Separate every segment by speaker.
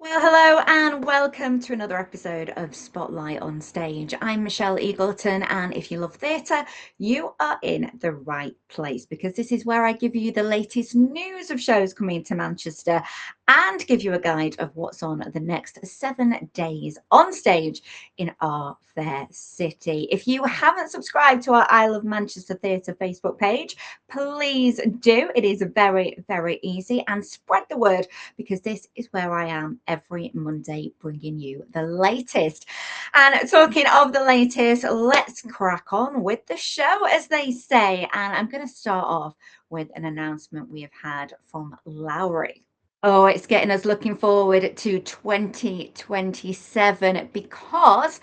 Speaker 1: Well, hello and welcome to another episode of Spotlight on Stage. I'm Michelle Eagleton, and if you love theatre, you are in the right place because this is where I give you the latest news of shows coming to Manchester and give you a guide of what's on the next 7 days on stage in our fair city. If you haven't subscribed to our I Love Manchester Theatre Facebook page, please do. It is very, very easy, and spread the word because this is where I am every Monday bringing you the latest. And talking of the latest, let's crack on with the show, as they say. And I'm going to start off with an announcement we have had from Lowry. Oh, it's getting us looking forward to 2027 because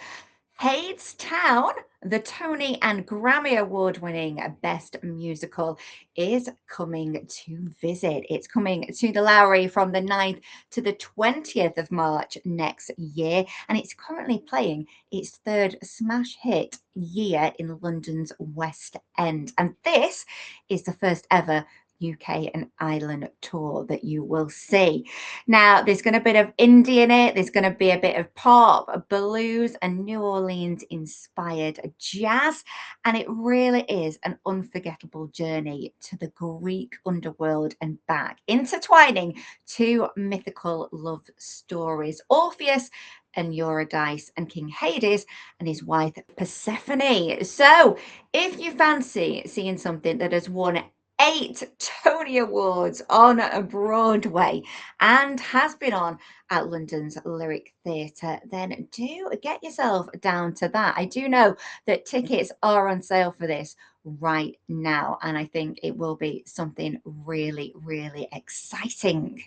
Speaker 1: Town, the Tony and Grammy Award winning Best Musical, is coming to visit. It's coming to the Lowry from the 9th to the 20th of March next year, and it's currently playing its third smash hit year in London's West End. And this is the first ever UK and Ireland tour that you will see. Now, there's going to be a bit of indie in it. There's going to be a bit of pop, blues, and New Orleans inspired jazz. And it really is an unforgettable journey to the Greek underworld and back, intertwining two mythical love stories, Orpheus and Eurydice, and King Hades and his wife Persephone. So, if you fancy seeing something that has won 8 Tony Awards on Broadway and has been on at London's Lyric Theatre, then do get yourself down to that. I do know that tickets are on sale for this right now, and I think it will be something really, really exciting.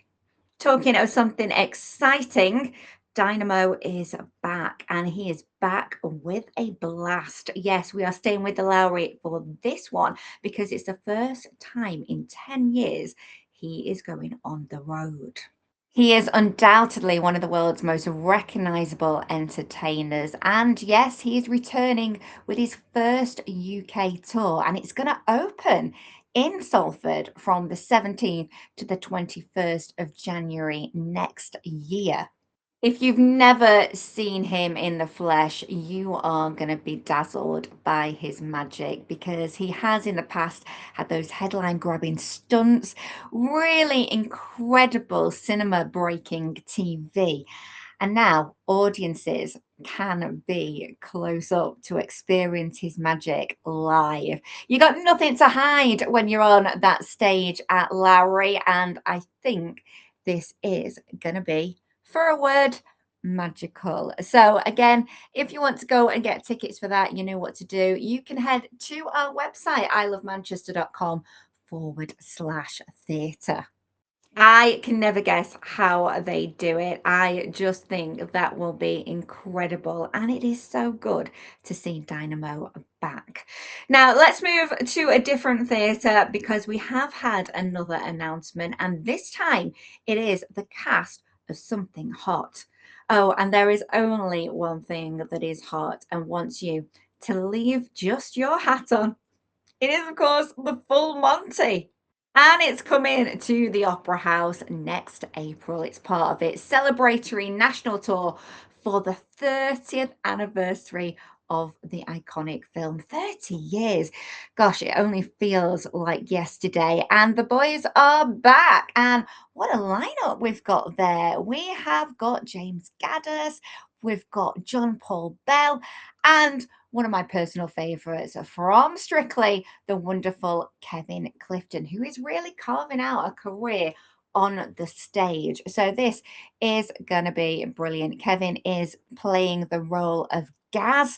Speaker 1: Talking of something exciting, Dynamo is back, and he is back with a blast. Yes, we are staying with the Lowry for this one because it's the first time in 10 years he is going on the road. He is undoubtedly one of the world's most recognizable entertainers. And yes, he is returning with his first UK tour, and it's going to open in Salford from the 17th to the 21st of January next year. If you've never seen him in the flesh, you are going to be dazzled by his magic because he has in the past had those headline grabbing stunts, really incredible cinema breaking TV. And now audiences can be close up to experience his magic live. You got nothing to hide when you're on that stage at Lowry, and I think this is going to be, for a word, magical. So again, if you want to go and get tickets for that, you know what to do. You can head to our website, ilovemanchester.com/theatre. I can never guess how they do it. I just think that will be incredible. And it is so good to see Dynamo back. Now, let's move to a different theatre because we have had another announcement. And this time it is the cast of Something Hot. Oh, and there is only one thing that is hot and wants you to leave just your hat on. It is, of course, the Full Monty. And it's coming to the Opera House next April. It's part of its celebratory national tour for the 30th anniversary of the iconic film. 30 years. Gosh, it only feels like yesterday. And the boys are back. And what a lineup we've got there. We have got James Gaddis, we've got John Paul Bell, and one of my personal favourites from Strictly, the wonderful Kevin Clifton, who is really carving out a career on the stage. So this is going to be brilliant. Kevin is playing the role of Gaz.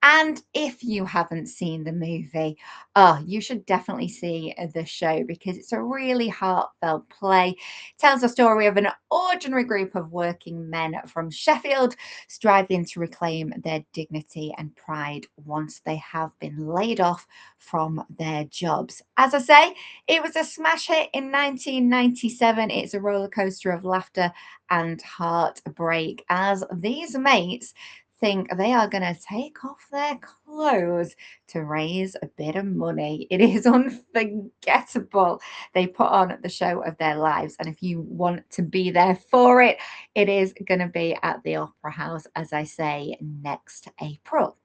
Speaker 1: And if you haven't seen the movie, oh, you should definitely see the show because it's a really heartfelt play. It tells the story of an ordinary group of working men from Sheffield striving to reclaim their dignity and pride once they have been laid off from their jobs. As I say, it was a smash hit in 1997. It's a roller coaster of laughter and heartbreak as these mates think they are going to take off their clothes to raise a bit of money. It is unforgettable. They put on the show of their lives. And if you want to be there for it, it is going to be at the Opera House, as I say, next April.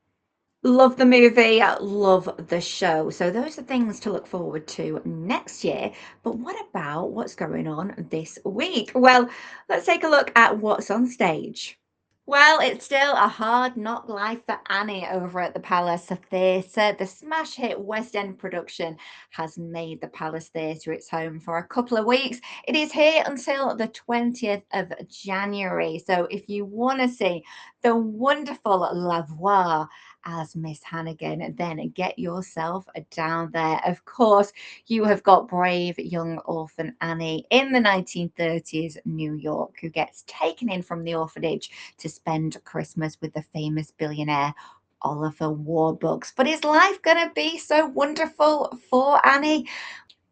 Speaker 1: Love the movie, love the show. So those are things to look forward to next year. But what about what's going on this week? Well, let's take a look at what's on stage. Well, it's still a hard knock life for Annie over at the Palace Theatre. The smash hit West End production has made the Palace Theatre its home for a couple of weeks. It is here until the 20th of January. So if you want to see the wonderful Lavoie as Miss Hannigan, then get yourself down there. Of course, you have got brave young orphan Annie in the 1930s New York, who gets taken in from the orphanage to spend Christmas with the famous billionaire Oliver Warbucks. But is life going to be so wonderful for Annie?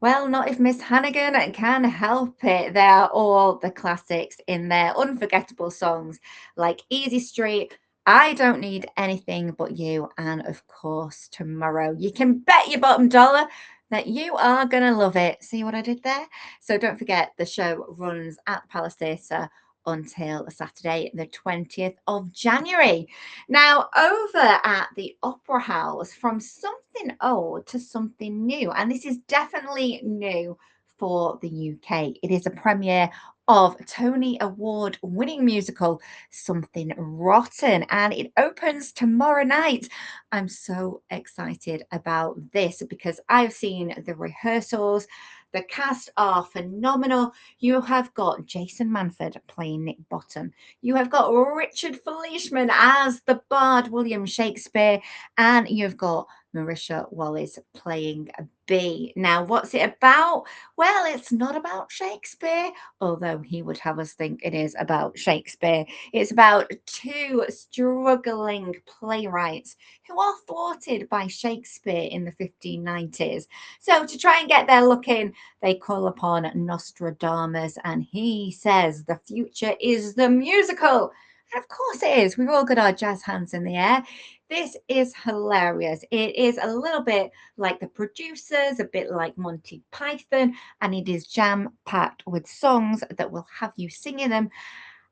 Speaker 1: Well, not if Miss Hannigan can help it. They are all the classics in their unforgettable songs like Easy Street, I Don't Need Anything But You, and of course, Tomorrow. You can bet your bottom dollar that you are going to love it. See what I did there? So don't forget, the show runs at Palace Theatre until Saturday, the 20th of January. Now, over at the Opera House, from something old to something new, and this is definitely new for the UK. It is a premiere of Tony Award winning musical Something Rotten, and it opens tomorrow night. I'm so excited about this because I've seen the rehearsals. The cast are phenomenal. You have got Jason Manford playing Nick Bottom. You have got Richard Fleischman as the Bard William Shakespeare, and you've got Marisha Wallace playing B. Now, what's it about? Well, it's not about Shakespeare, although he would have us think it is about Shakespeare. It's about two struggling playwrights who are thwarted by Shakespeare in the 1590s. So, to try and get their look in, they call upon Nostradamus, and he says the future is the musical. And of course it is. We've all got our jazz hands in the air. This is hilarious. It is a little bit like the producers, a bit like Monty Python, and it is jam packed with songs that will have you singing them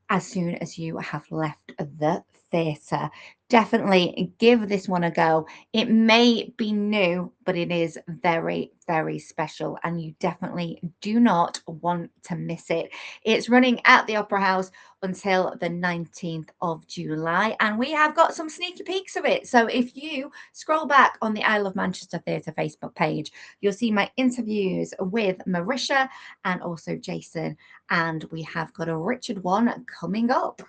Speaker 1: as soon as you have left the theatre. Definitely give this one a go. It may be new, but it is very, very special, and you definitely do not want to miss it. It's running at the Opera House until the 19th of July, and we have got some sneaky peeks of it. So if you scroll back on the Isle of Manchester Theatre Facebook page, you'll see my interviews with Marisha and also Jason, and we have got a Richard one coming up.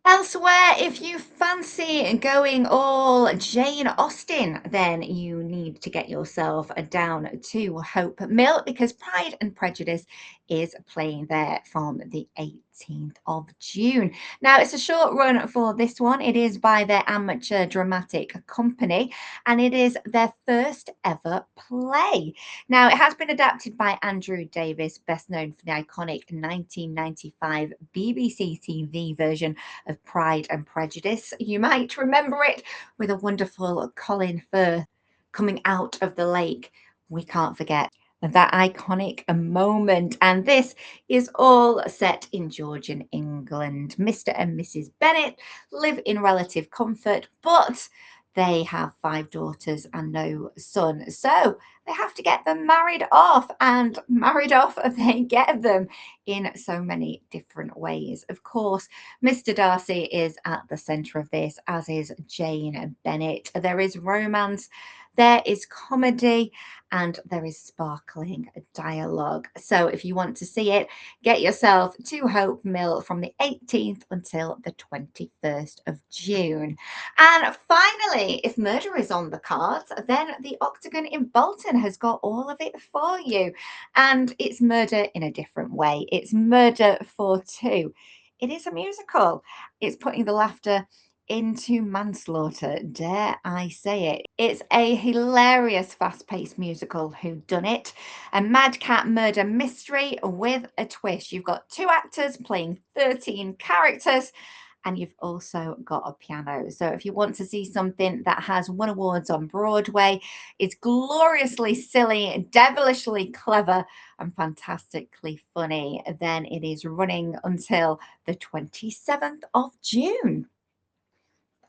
Speaker 1: Elsewhere, if you fancy going all Jane Austen, then you need to get yourself down to Hope Mill because Pride and Prejudice is playing there from the 18th of June. Now, it's a short run for this one. It is by their amateur dramatic company, and it is their first ever play. Now, it has been adapted by Andrew Davis, best known for the iconic 1995 BBC TV version of Pride and Prejudice. You might remember it with a wonderful Colin Firth coming out of the lake. We can't forget that iconic moment. And this is all set in Georgian England. Mr. and Mrs. Bennet live in relative comfort, but they have 5 daughters and no son. So they have to get them married off, and married off they get them in so many different ways. Of course, Mr. Darcy is at the centre of this, as is Jane Bennet. There is romance, there is comedy, and there is sparkling dialogue. So if you want to see it, get yourself to Hope Mill from the 18th until the 21st of June. And finally, if murder is on the cards, then the Octagon in Bolton has got all of it for you. And it's murder in a different way. It's Murder for Two. It is a musical. It's putting the laughter into manslaughter, dare I say it. It's a hilarious, fast paced musical who done it. A madcap murder mystery with a twist. You've got 2 actors playing 13 characters, and you've also got a piano. So if you want to see something that has won awards on Broadway, it's gloriously silly, devilishly clever, and fantastically funny, then it is running until the 27th of June.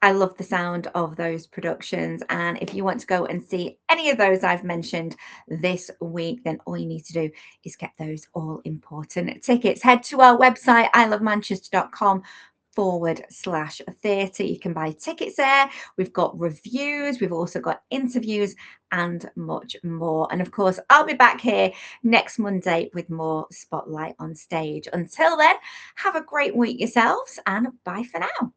Speaker 1: I love the sound of those productions. And if you want to go and see any of those I've mentioned this week, then all you need to do is get those all important tickets. Head to our website, ilovemanchester.com/theatre. You can buy tickets there. We've got reviews, we've also got interviews, and much more. And of course, I'll be back here next Monday with more Spotlight on Stage. Until then, have a great week yourselves, and bye for now.